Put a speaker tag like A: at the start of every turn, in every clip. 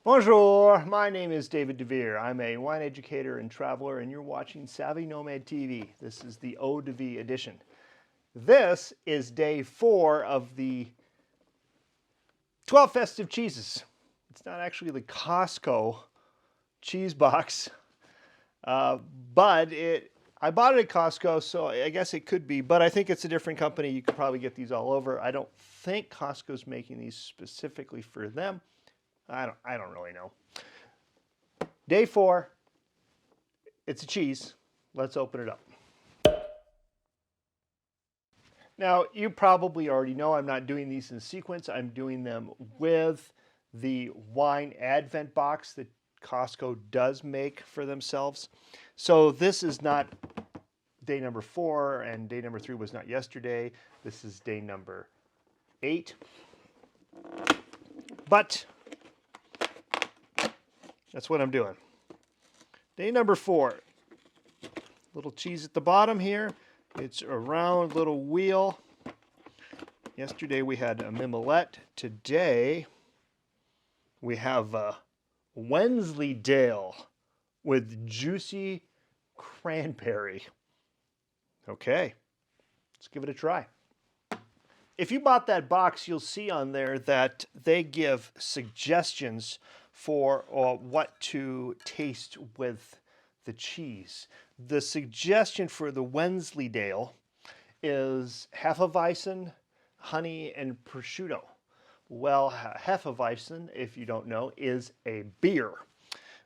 A: Bonjour, my name is David DeVere. I'm a wine educator and traveler, and you're watching Savvy Nomad TV. This is the Eau de Vie edition. This is day 4 of the 12 festive cheeses. It's not actually the Costco cheese box, uh, but I bought it at Costco, so I guess it could be, but I think it's a different company. You could probably get these all over. I don't think Costco's making these specifically for them. I don't really know. Day 4, it's a cheese. Let's open it up. Now, you probably already know I'm not doing these in sequence. I'm doing them with the wine advent box that Costco does make for themselves. So this is not day number 4, and day number 3 was not yesterday. This is day number 8. But that's what I'm doing. Day number 4. Little cheese at the bottom here. It's a round little wheel. Yesterday we had a Mimolette. Today we have a Wensleydale with juicy cranberry. Okay, let's give it a try. If you bought that box, you'll see on there that they give suggestions for what to taste with the cheese. The suggestion for the Wensleydale is Hefeweizen, honey, and prosciutto. Well, Hefeweizen, if you don't know, is a beer.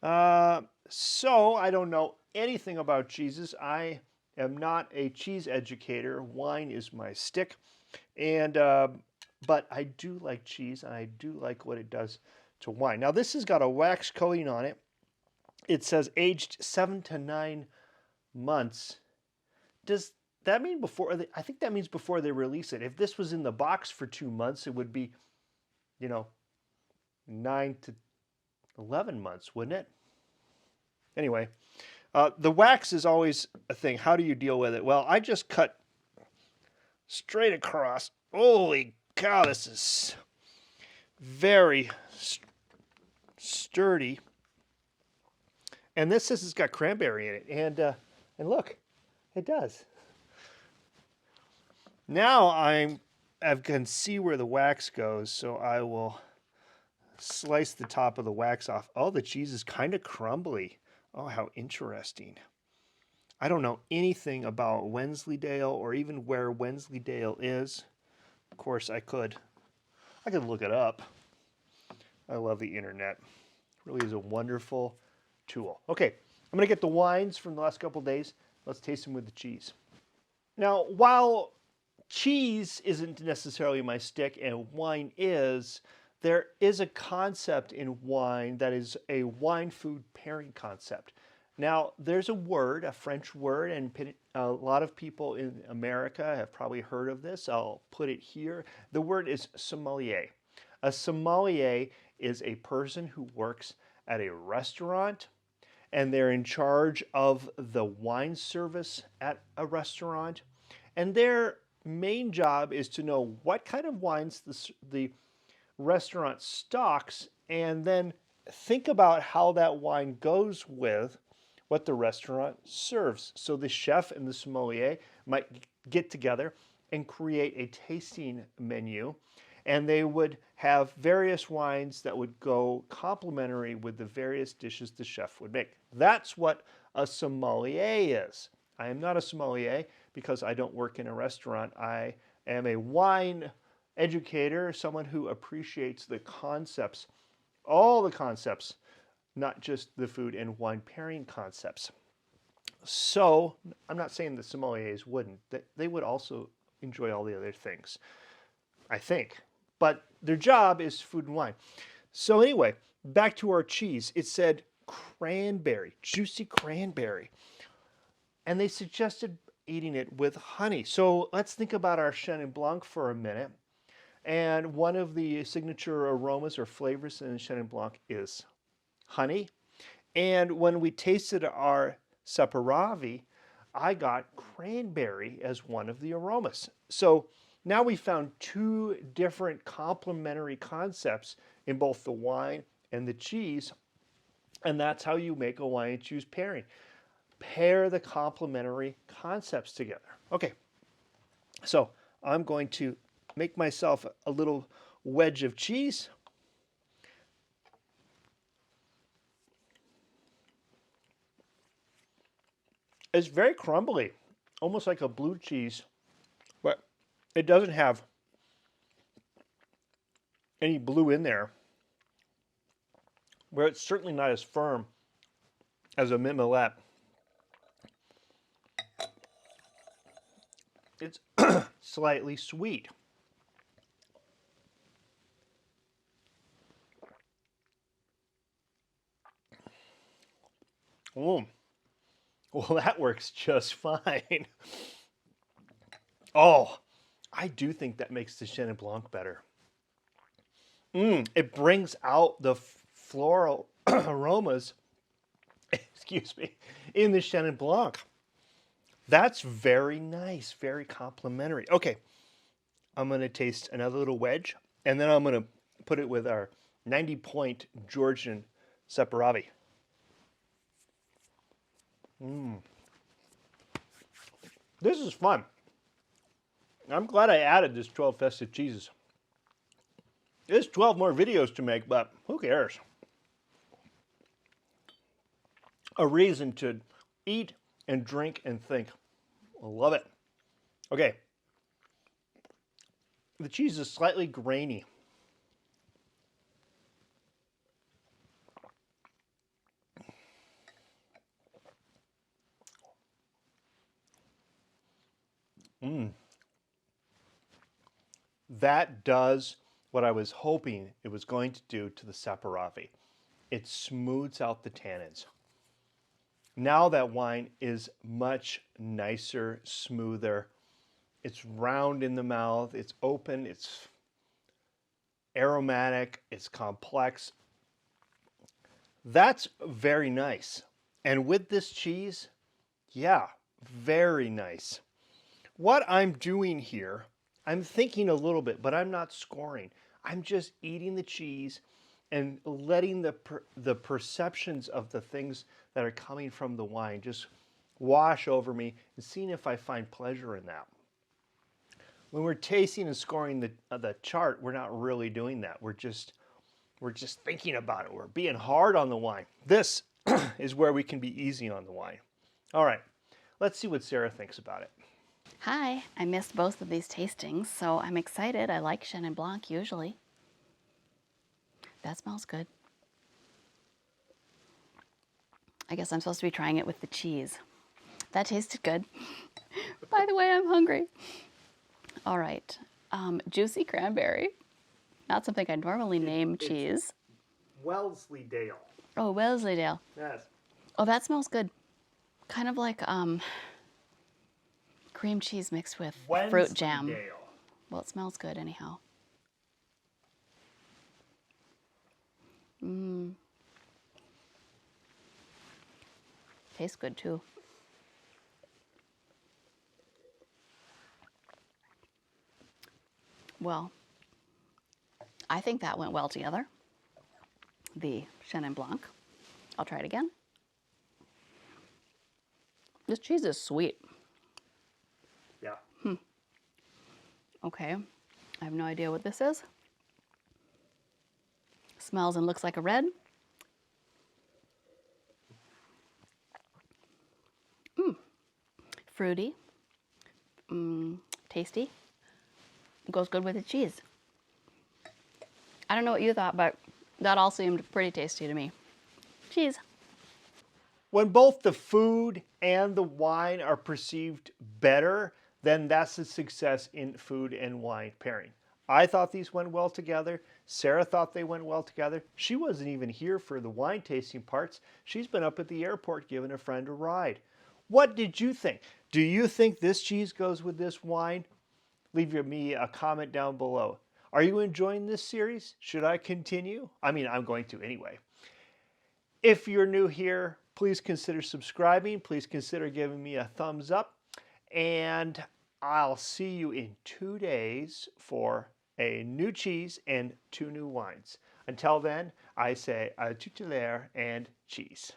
A: So I don't know anything about cheeses. I am not a cheese educator. Wine is my stick. And but I do like cheese, and I do like what it does to wine. Now this has got a wax coating on it. It says aged 7 to 9 months. Does that mean before? I think that means before they release it. If this was in the box for 2 months, it would be, 9 to 11 months, wouldn't it? Anyway, the wax is always a thing. How do you deal with it? Well, I just cut straight across. Holy cow, this is very sturdy. And this says it's got cranberry in it. And look, it does. Now I can see where the wax goes, so I will slice the top of the wax off. Oh, the cheese is kind of crumbly. Oh, how interesting. I don't know anything about Wensleydale or even where Wensleydale is. Of course, I could look it up. I love the internet. It really is a wonderful tool. Okay, I'm going to get the wines from the last couple of days. Let's taste them with the cheese. Now, while cheese isn't necessarily my stick and wine is, there is a concept in wine that is a wine-food pairing concept. Now, there's a word, a French word, and a lot of people in America have probably heard of this. I'll put it here. The word is sommelier. A sommelier is a person who works at a restaurant, and they're in charge of the wine service at a restaurant. And their main job is to know what kind of wines the restaurant stocks, and then think about how that wine goes with what the restaurant serves. So the chef and the sommelier might get together and create a tasting menu, and they would have various wines that would go complementary with the various dishes the chef would make. That's what a sommelier is. I am not a sommelier because I don't work in a restaurant. I am a wine educator, someone who appreciates the concepts, all the concepts, not just the food and wine pairing concepts. So I'm not saying the sommeliers wouldn't. They would also enjoy all the other things, I think. But their job is food and wine. So anyway, back to our cheese. It said cranberry, juicy cranberry. And they suggested eating it with honey. So let's think about our Chenin Blanc for a minute. And one of the signature aromas or flavors in Chenin Blanc is honey. And when we tasted our Saperavi, I got cranberry as one of the aromas. So now we found 2 different complementary concepts in both the wine and the cheese, and that's how you make a wine and cheese pairing. Pair the complementary concepts together. Okay, so I'm going to make myself a little wedge of cheese. It's very crumbly, almost like a blue cheese, but it doesn't have any blue in there, where it's certainly not as firm as a Mimolette. It's slightly sweet. Oh, well, that works just fine. Oh, I do think that makes the Chenin Blanc better. It brings out the floral aromas, excuse me, in the Chenin Blanc. That's very nice, very complimentary. Okay, I'm going to taste another little wedge, and then I'm going to put it with our 90-point Georgian Separavi. This is fun. I'm glad I added this 12 festive cheeses. There's 12 more videos to make, but who cares? A reason to eat and drink and think. I love it. Okay. The cheese is slightly grainy. That does what I was hoping it was going to do to the Separavi. It smooths out the tannins. Now that wine is much nicer, smoother. It's round in the mouth, it's open, it's aromatic, it's complex. That's very nice. And with this cheese, yeah, very nice. What I'm doing here, I'm thinking a little bit, but I'm not scoring. I'm just eating the cheese and letting the perceptions of the things that are coming from the wine just wash over me and seeing if I find pleasure in that. When we're tasting and scoring the chart, we're not really doing that. We're just thinking about it. We're being hard on the wine. This is where we can be easy on the wine. All right, let's see what Sarah thinks about it.
B: Hi, I missed both of these tastings, so I'm excited. I like Chenin Blanc usually. That smells good. I guess I'm supposed to be trying it with the cheese. That tasted good. By the way, I'm hungry. All right, juicy cranberry. Not something I normally name cheese.
A: Wensleydale.
B: Oh, Wensleydale.
A: Yes.
B: Oh, that smells good. Kind of like cream cheese mixed with fruit jam.
A: Wensleydale.
B: Well, it smells good anyhow. Tastes good too. Well, I think that went well together. The Chenin Blanc. I'll try it again. This cheese is sweet.
A: Yeah.
B: Okay, I have no idea what this is. Smells and looks like a red. Fruity. Tasty. Goes good with the cheese. I don't know what you thought, but that all seemed pretty tasty to me. Cheese.
A: When both the food and the wine are perceived better, then that's a success in food and wine pairing. I thought these went well together. Sarah thought they went well together. She wasn't even here for the wine tasting parts. She's been up at the airport giving a friend a ride. What did you think? Do you think this cheese goes with this wine? Leave me a comment down below. Are you enjoying this series? Should I continue? I mean, I'm going to anyway. If you're new here, please consider subscribing. Please consider giving me a thumbs up. And I'll see you in 2 days for a new cheese and 2 new wines. Until then, I say tutelare and cheese.